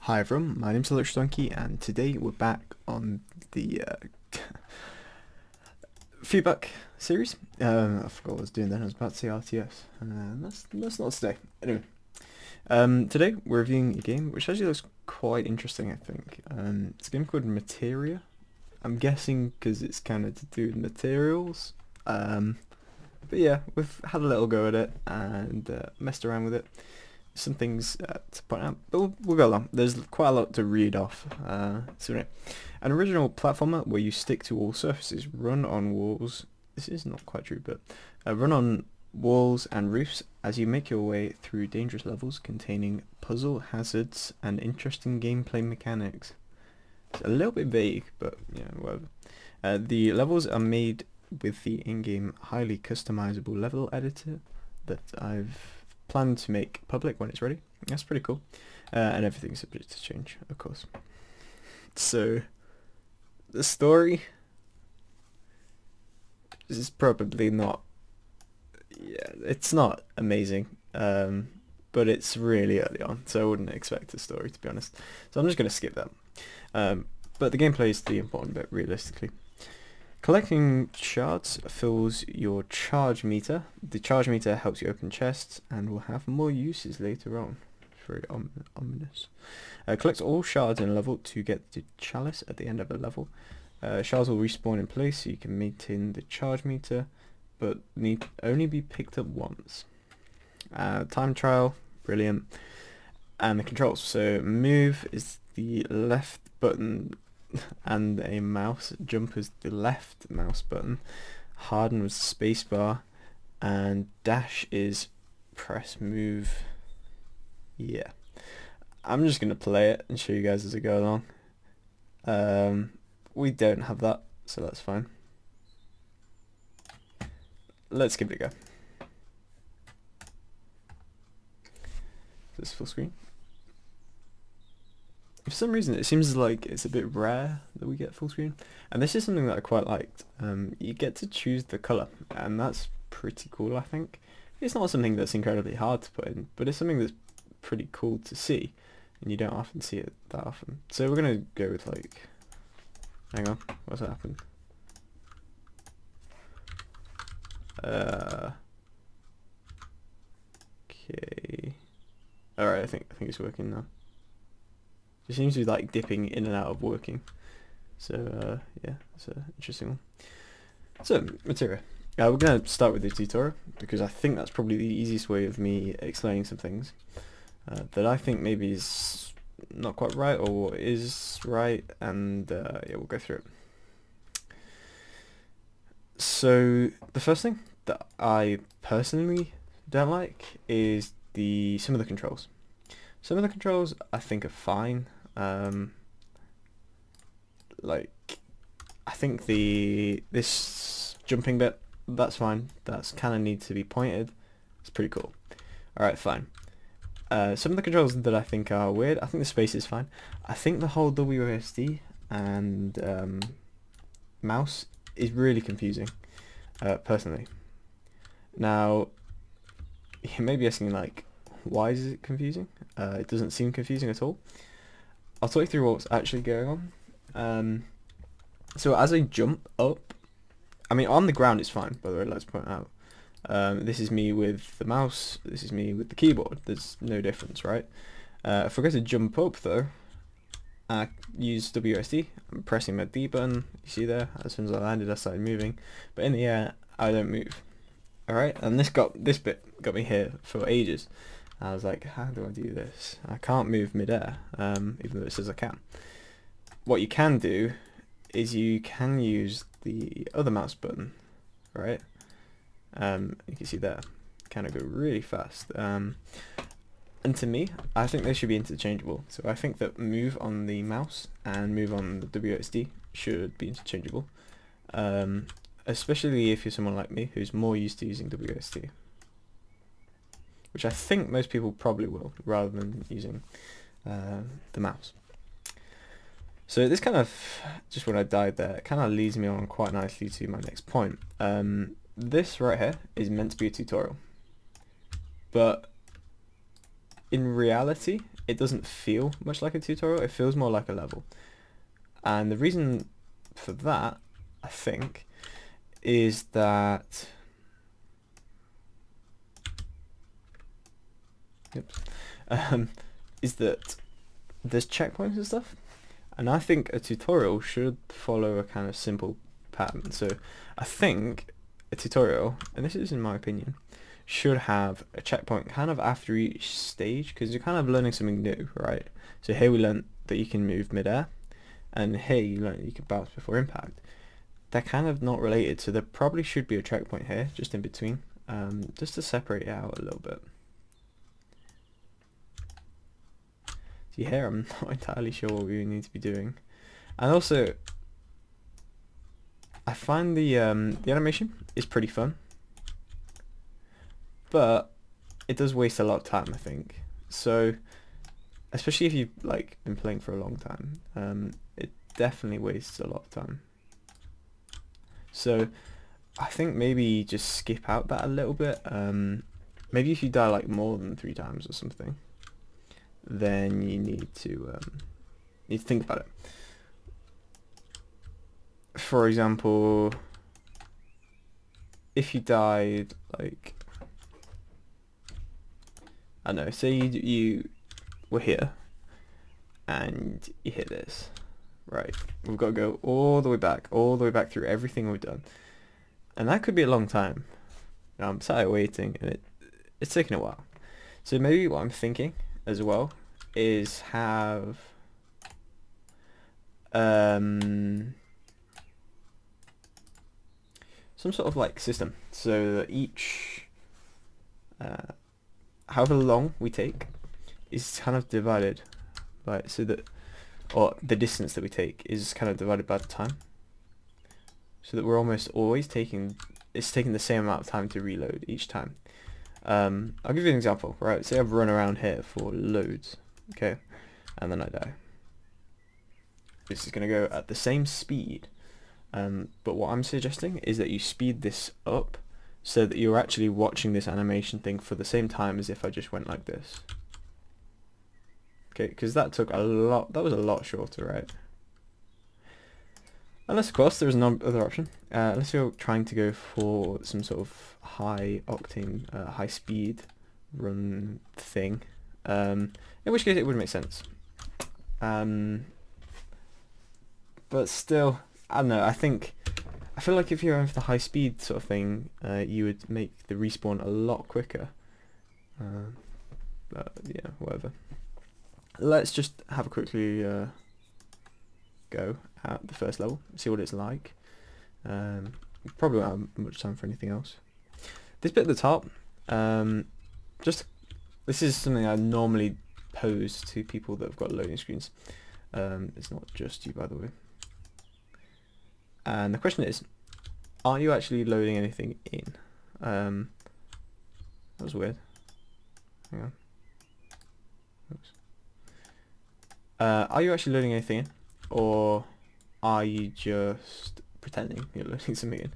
Hi everyone, my name's Electrodonkey and today we're back on the feedback series. I forgot what I was doing then, I was about to say RTS. That's not today. Anyway, today we're reviewing a game which actually looks quite interesting, I think. It's a game called Materia. I'm guessing because it's kind of to do with materials. But yeah, we've had a little go at it and messed around with it. Some things to point out, but we'll go along. There's quite a lot to read off. So anyway, an original platformer where you stick to all surfaces, run on walls. This is not quite true, but run on walls and roofs as you make your way through dangerous levels containing puzzle hazards and interesting gameplay mechanics. It's a little bit vague, but yeah, whatever. The levels are made with the in-game highly customizable level editor that I've planned to make public when it's ready. That's pretty cool. And everything's subject to change, of course. So, the story is probably not... Yeah, it's not amazing. But it's really early on, so I wouldn't expect a story, to be honest. So I'm just going to skip that. But the gameplay is the important bit, realistically. Collecting shards fills your charge meter. The charge meter helps you open chests and will have more uses later on. It's very ominous. Collect all shards in a level to get the chalice at the end of a level. Shards will respawn in place so you can maintain the charge meter, but need only be picked up once. Time trial, brilliant. And the controls. So move is the left button and a mouse. Jump is the left mouse button. Harden was the spacebar, and dash is press move. Yeah, I'm just gonna play it and show you guys as I go along. We don't have that, so that's fine. Let's give it a go. This full screen. For some reason it seems like it's a bit rare that we get full screen, and this is something that I quite liked. You get to choose the colour, and that's pretty cool, I think. It's not something that's incredibly hard to put in, but it's something that's pretty cool to see, and you don't often see it that often. So we're going to go with like... Hang on, what's happened? Okay. Alright, I think it's working now. It seems to be like dipping in and out of working. So yeah, it's an interesting one. So, Materia. We're going to start with the tutorial because I think that's probably the easiest way of me explaining some things that I think maybe is not quite right or is right, and yeah, we'll go through it. So the first thing that I personally don't like is some of the controls. Some of the controls I think are fine. Like, I think this jumping bit, that's fine. That's kind of need to be pointed. It's pretty cool. Alright, fine. Some of the controls that I think are weird, I think the space is fine. I think the whole WASD and mouse is really confusing, personally. Now, you may be asking, like, why is it confusing? It doesn't seem confusing at all. I'll talk you through what's actually going on. So as I jump up, I mean on the ground it's fine, by the way, let's point out. This is me with the mouse, this is me with the keyboard, there's no difference, right? If I go to jump up though, I use WSD, I'm pressing my D button, you see there, as soon as I landed I started moving, but in the air I don't move. Alright, and this bit got me here for ages. I was like, how do I do this? I can't move mid-air, even though it says I can. What you can do is you can use the other mouse button, right? You can see there, kind of go really fast. And to me, I think they should be interchangeable. So I think that move on the mouse and move on the WSD should be interchangeable. Especially if you're someone like me who's more used to using WSD. Which I think most people probably will, rather than using the mouse. So this kind of, just when I died there, it kind of leads me on quite nicely to my next point. This right here is meant to be a tutorial, but in reality it doesn't feel much like a tutorial. It feels more like a level. And the reason for that, I think, is that is that there's checkpoints and stuff, and I think a tutorial should follow a kind of simple pattern. So I think a tutorial, and this is in my opinion, should have a checkpoint kind of after each stage, because you're kind of learning something new, right? So here we learned that you can move mid-air, and here you learned you can bounce before impact. They're kind of not related, so there probably should be a checkpoint here, just in between, just to separate it out a little bit. See here, I'm not entirely sure what we need to be doing. And also, I find the animation is pretty fun, but it does waste a lot of time, I think. So, especially if you've like been playing for a long time, it definitely wastes a lot of time. So, I think maybe just skip out that a little bit. Maybe if you die like more than 3 times or something, then you need to think about it. For example, if you died like, I don't know, say you were here and you hit this, right? We've got to go all the way back through everything we've done, and that could be a long time. Now, I'm sat here waiting, and it's taking a while. So maybe what I'm thinking as well is have some sort of like system, so that each however long we take is kind of divided by, so that, or the distance that we take is kind of divided by the time, so that we're almost always taking the same amount of time to reload each time. I'll give you an example, right? Say I've run around here for loads, okay, and then I die. This is going to go at the same speed, but what I'm suggesting is that you speed this up so that you're actually watching this animation thing for the same time as if I just went like this. Okay, because that took a lot, that was a lot shorter, right? Unless, of course, there's another option. Unless you're trying to go for some sort of high octane, high speed run thing, in which case it would make sense. But still, I don't know, I feel like if you're going for the high speed sort of thing, you would make the respawn a lot quicker. But yeah, whatever. Let's just have a quickly go at the first level, see what it's like. Probably won't have much time for anything else. This bit at the top, this is something I normally pose to people that have got loading screens. It's not just you, by the way. And the question is, are you actually loading anything in? That was weird. Hang on. Oops. Are you actually loading anything in, or are you just pretending you're loading something in?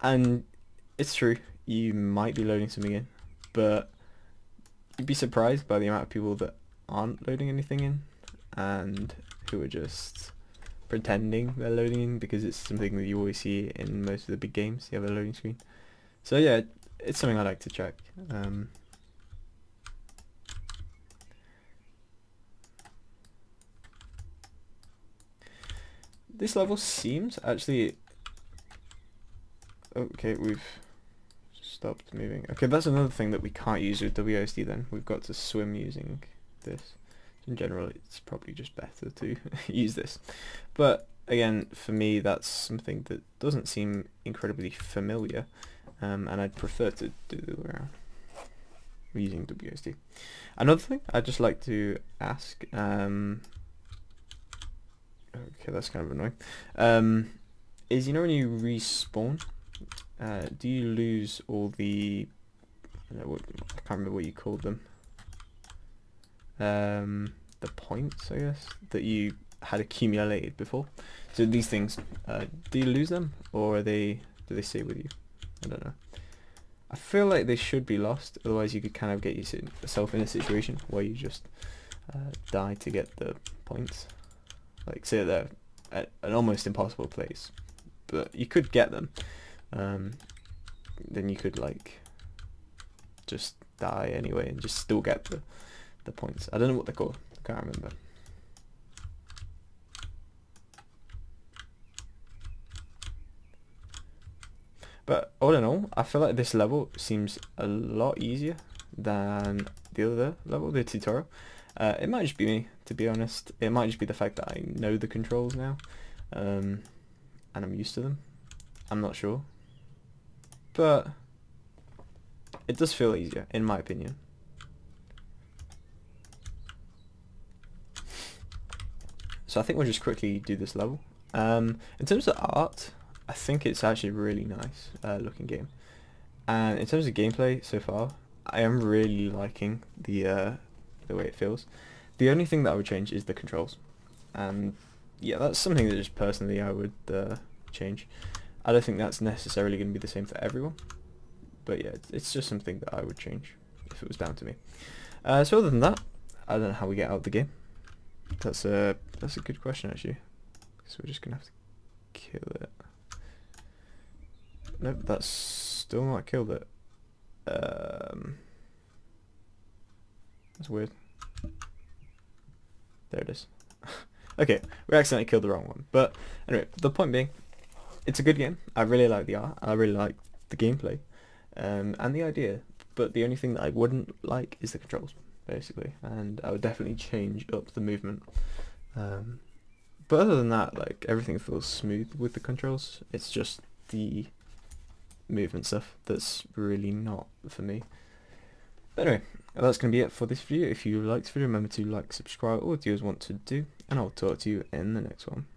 And it's true, you might be loading something in, but you'd be surprised by the amount of people that aren't loading anything in and who are just pretending they're loading in, because it's something that you always see in most of the big games. You have a loading screen. So yeah, it's something I like to check. This level seems actually okay. We've stopped moving. Okay, that's another thing that we can't use with WASD. Then we've got to swim using this. In general, it's probably just better to use this, but again, for me, that's something that doesn't seem incredibly familiar, and I'd prefer to do the other way around using WASD. Another thing I'd just like to ask, okay, that's kind of annoying, is, you know, when you respawn, do you lose all the, I can't remember what you called them, the points, I guess, that you had accumulated before? So these things, do you lose them, or do they stay with you? I don't know. I feel like they should be lost, otherwise you could kind of get yourself in a situation where you just die to get the points. Like, say they're at an almost impossible place, but you could get them. Then you could like just die anyway and just still get the points. I don't know what they're called. I can't remember. But all in all, I feel like this level seems a lot easier than the other level, the tutorial. It might just be me, to be honest. It might just be the fact that I know the controls now, and I'm used to them. I'm not sure. But it does feel easier, in my opinion. So I think we'll just quickly do this level. In terms of art, I think it's actually a really nice looking game. And in terms of gameplay so far, I am really liking the way it feels. The only thing that I would change is the controls. And yeah, that's something that just personally I would change. I don't think that's necessarily going to be the same for everyone. But yeah, it's just something that I would change if it was down to me. So other than that, I don't know how we get out of the game. That's a good question actually. So we're just gonna have to kill it. Nope, that's still not killed it. That's weird. There it is. Okay, we accidentally killed the wrong one. But anyway, the point being, it's a good game. I really like the art. I really like the gameplay, and the idea. But the only thing that I wouldn't like is the controls, basically. And I would definitely change up the movement. But other than that, like, everything feels smooth with the controls. It's just the movement stuff that's really not for me. But anyway, that's going to be it for this video. If you liked this video, remember to like, subscribe, or do you want to do, and I'll talk to you in the next one.